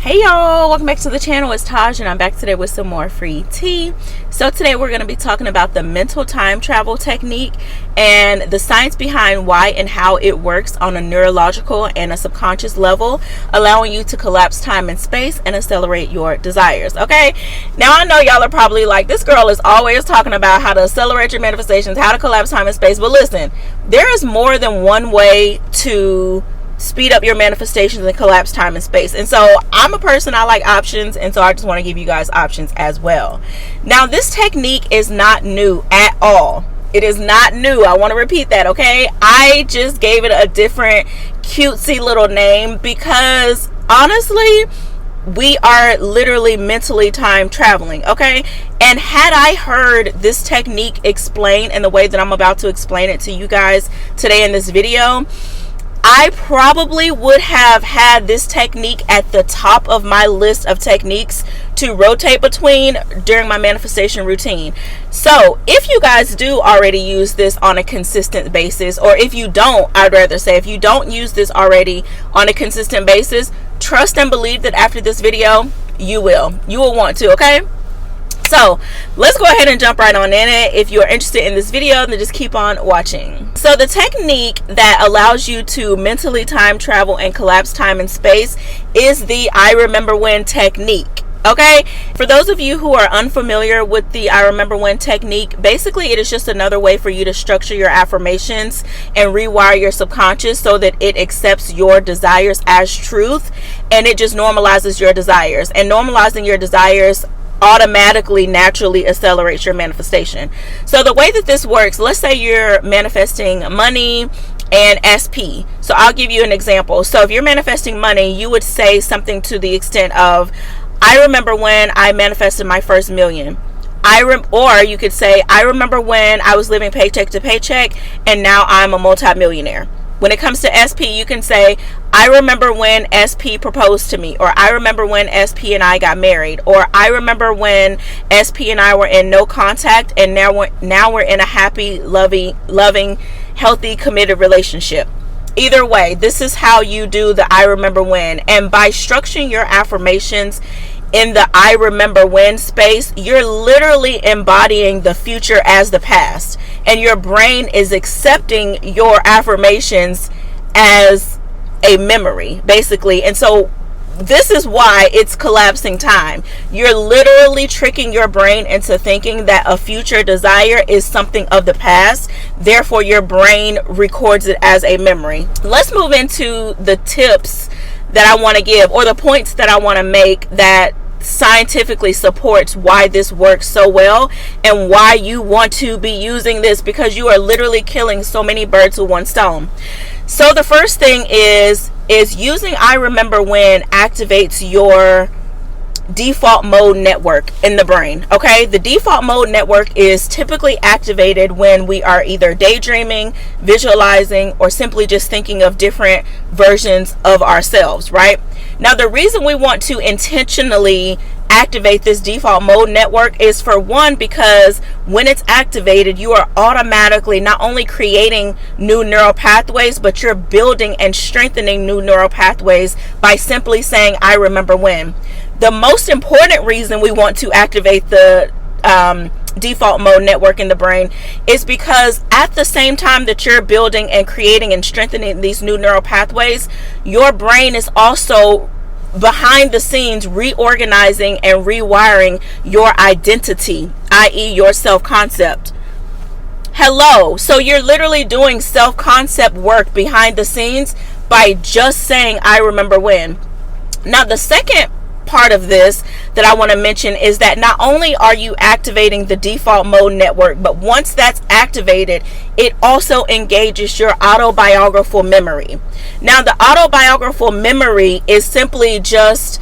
Hey y'all, welcome back to the channel. It's Taj and I'm back today with some more free tea. So today we're going to be talking about the mental time travel technique and the science behind why and how it works on a neurological and a subconscious level, allowing you to collapse time and space and accelerate your desires. Okay, now I know y'all are probably like, this girl is always talking about how to accelerate your manifestations, how to collapse time and space, but listen, there is more than one way to speed up your manifestations and collapse time and space. And so I'm a person, I like options, and so I just want to give you guys options as well. Now this technique is not new at all. It is not new. I want to repeat that, okay? I just gave it a different cutesy little name because honestly we are literally mentally time traveling, okay? And had I heard this technique explained in the way that I'm about to explain it to you guys today in this video, I probably would have had this technique at the top of my list of techniques to rotate between during my manifestation routine. So if you guys do already use this on a consistent basis, or if you don't, I'd rather say if you don't use this already on a consistent basis, trust and believe that after this video, you will want to, okay? So let's go ahead and jump right on in it. If you're interested in this video, then just keep on watching. So the technique that allows you to mentally time travel and collapse time and space is the I remember when technique. Okay, for those of you who are unfamiliar with the I remember when technique, basically it is just another way for you to structure your affirmations and rewire your subconscious so that it accepts your desires as truth, and it just normalizes your desires. And normalizing your desires automatically naturally accelerates your manifestation. So the way that this works, let's say you're manifesting money and SP. So I'll give you an example. So if you're manifesting money, you would say something to the extent of, I remember when I manifested my first million. Or you could say, I remember when I was living paycheck to paycheck and now I'm a multimillionaire. When it comes to SP, you can say, I remember when SP proposed to me, or I remember when SP and I got married, or I remember when SP and I were in no contact and now we're in a happy, loving, healthy, committed relationship. Either way, this is how you do the I remember when. And by structuring your affirmations in the I remember when space, you're literally embodying the future as the past, and your brain is accepting your affirmations as a memory, basically. And so this is why it's collapsing time. You're literally tricking your brain into thinking that a future desire is something of the past, therefore your brain records it as a memory. Let's move into the tips that I want to give, or the points that I want to make that scientifically supports why this works so well and why you want to be using this, because you are literally killing so many birds with one stone. So the first thing is using I remember when activates your default mode network in the brain. Okay, the default mode network is typically activated when we are either daydreaming, visualizing, or simply just thinking of different versions of ourselves, right? Now the reason we want to intentionally activate this default mode network is, for one, because when it's activated, you are automatically not only creating new neural pathways, but you're building and strengthening new neural pathways by simply saying I remember when. The most important reason we want to activate the default mode network in the brain is because at the same time that you're building and creating and strengthening these new neural pathways, your brain is also behind the scenes reorganizing and rewiring your identity, i.e. your self-concept. Hello, so you're literally doing self-concept work behind the scenes by just saying I remember when. Now the second part of this that I want to mention is that not only are you activating the default mode network, but once that's activated, it also engages your autobiographical memory. Now the autobiographical memory is simply just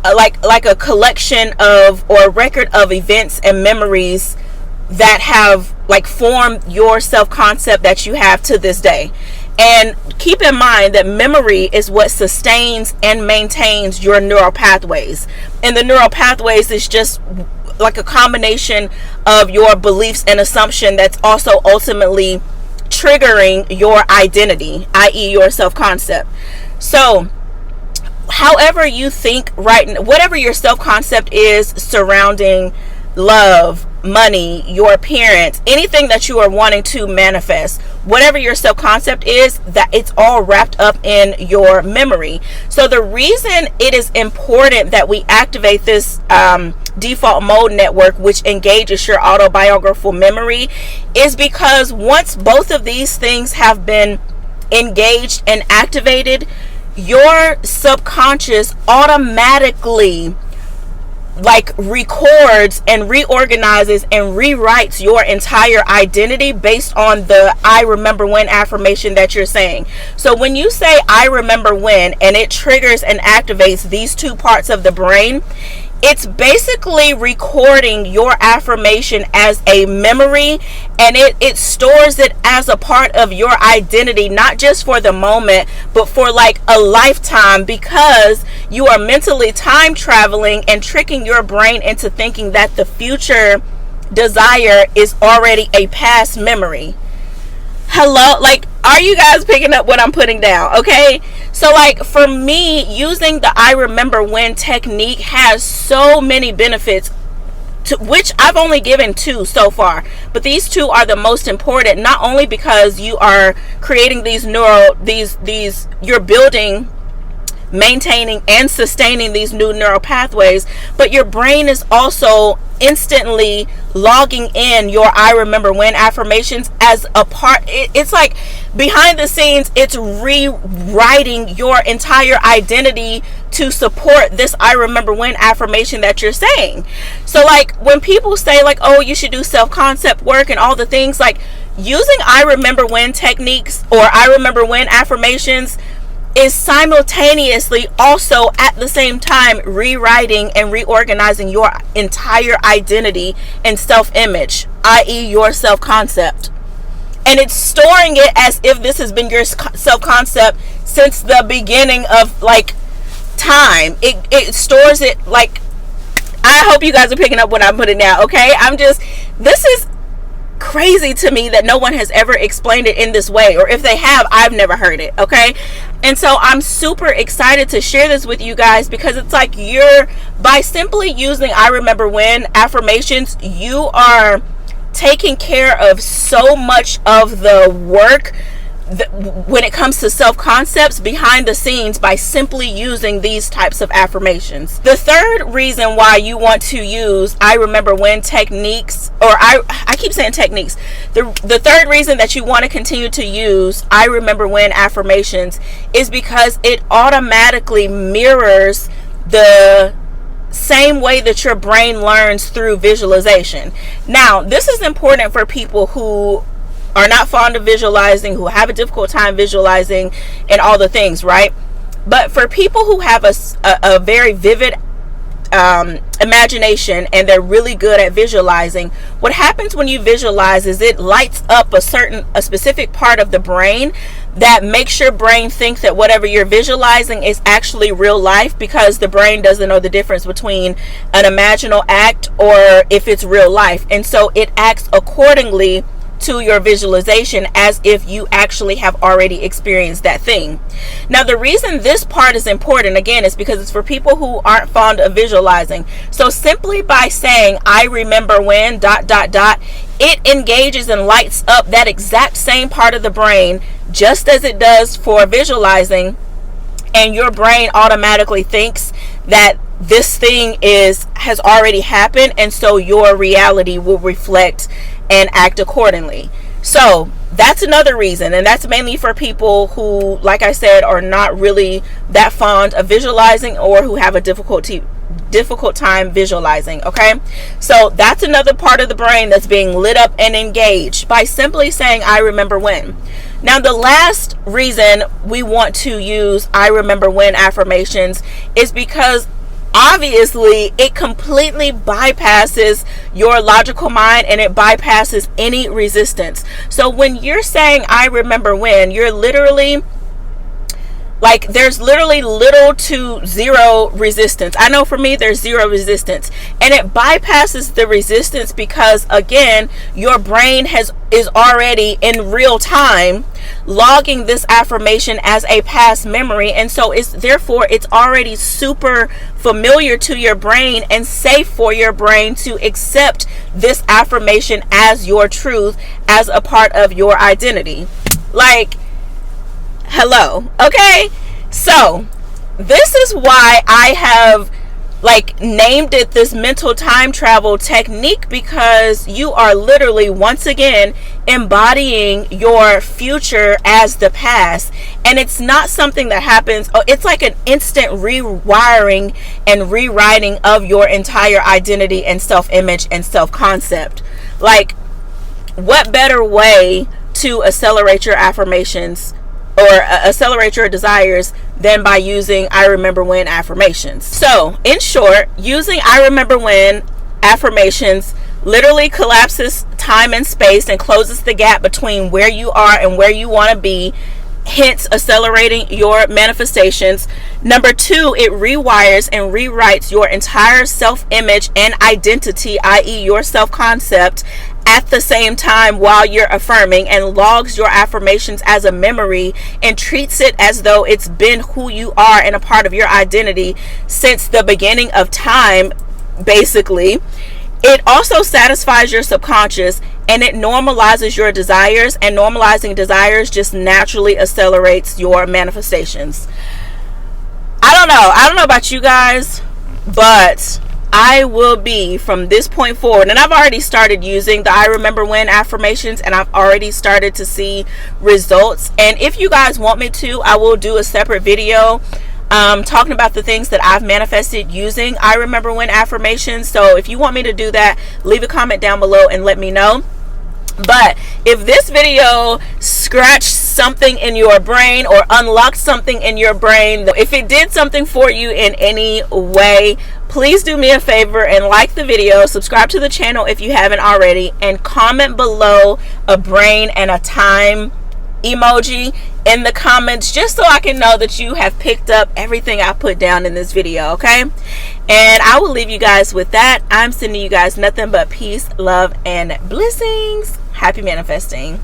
like a collection of, or a record of events and memories that have like formed your self-concept that you have to this day. And keep in mind that memory is what sustains and maintains your neural pathways. And the neural pathways is just like a combination of your beliefs and assumption that's also ultimately triggering your identity, i.e. your self-concept. So however you think right now, whatever your self-concept is surrounding love, money, your appearance, anything that you are wanting to manifest, whatever your self-concept is, that it's all wrapped up in your memory. So the reason it is important that we activate this default mode network, which engages your autobiographical memory, is because once both of these things have been engaged and activated, your subconscious automatically records and reorganizes and rewrites your entire identity based on the I remember when affirmation that you're saying. So when you say I remember when, and it triggers and activates these two parts of the brain, it's basically recording your affirmation as a memory, and it stores it as a part of your identity, not just for the moment, but for a lifetime, because you are mentally time traveling and tricking your brain into thinking that the future desire is already a past memory. Hello, are you guys picking up what I'm putting down? Okay, so for me, using the I remember when technique has so many benefits, to which I've only given 2 so far, but these 2 are the most important, not only because you are creating you're building, maintaining, and sustaining these new neural pathways, but your brain is also instantly logging in your I remember when affirmations as a part. It's like behind the scenes, it's rewriting your entire identity to support this I remember when affirmation that you're saying. So when people say oh, you should do self-concept work and all the things, using I remember when techniques or I remember when affirmations is simultaneously also at the same time rewriting and reorganizing your entire identity and self-image, i.e. your self-concept. And it's storing it as if this has been your self-concept since the beginning of time. It stores it I hope you guys are picking up what I'm putting down, okay? This is crazy to me that no one has ever explained it in this way, or if they have, I've never heard it, okay? And so I'm super excited to share this with you guys, because it's by simply using I remember when affirmations, you are taking care of so much of the work when it comes to self-concepts behind the scenes by simply using these types of affirmations. The third reason why you want to use I remember when techniques, or I keep saying techniques, the third reason that you want to continue to use I remember when affirmations is because it automatically mirrors the same way that your brain learns through visualization. Now, this is important for people who are not fond of visualizing, who have a difficult time visualizing and all the things, right? But for people who have a very vivid imagination and they're really good at visualizing, what happens when you visualize is it lights up a specific part of the brain that makes your brain think that whatever you're visualizing is actually real life, because the brain doesn't know the difference between an imaginal act or if it's real life. And so it acts accordingly to your visualization as if you actually have already experienced that thing. Now, the reason this part is important, again, is because it's for people who aren't fond of visualizing. So simply by saying I remember when ... it engages and lights up that exact same part of the brain, just as it does for visualizing, and your brain automatically thinks that this thing has already happened, and so your reality will reflect and act accordingly. So that's another reason, and that's mainly for people who, like I said, are not really that fond of visualizing, or who have a difficult time visualizing. Okay, so that's another part of the brain that's being lit up and engaged by simply saying I remember when. Now, the last reason we want to use I remember when affirmations is because obviously it completely bypasses your logical mind, and it bypasses any resistance. So when you're saying I remember when, you're literally Like, there's literally little to zero resistance. I know for me, there's zero resistance. And it bypasses the resistance because, again, your brain is already in real time logging this affirmation as a past memory. And so it's already super familiar to your brain and safe for your brain to accept this affirmation as your truth, as a part of your identity. Like, hello. Okay, so this is why I have named it this mental time travel technique, because you are literally once again embodying your future as the past. And it's not something that happens, it's like an instant rewiring and rewriting of your entire identity and self-image and self-concept. Like, what better way to accelerate your affirmations or accelerate your desires than by using I remember when affirmations? So in short, using I remember when affirmations literally collapses time and space and closes the gap between where you are and where you want to be, hence accelerating your manifestations. Number two, it rewires and rewrites your entire self-image and identity, i.e. your self-concept, at the same time while you're affirming, and logs your affirmations as a memory and treats it as though it's been who you are and a part of your identity since the beginning of time, basically. It also satisfies your subconscious, and it normalizes your desires, and normalizing desires just naturally accelerates your manifestations. I don't know about you guys, but I will be, from this point forward, and I've already started using the I remember when affirmations, and I've already started to see results. And if you guys want me to, I will do a separate video talking about the things that I've manifested using I remember when affirmations. So if you want me to do that, leave a comment down below and let me know. But if this video scratched something in your brain or unlocked something in your brain, if it did something for you in any way, please do me a favor and like the video, subscribe to the channel if you haven't already, and comment below a brain and a time emoji in the comments, just so I can know that you have picked up everything I put down in this video, okay? And I will leave you guys with that. I'm sending you guys nothing but peace, love, and blessings. Happy manifesting.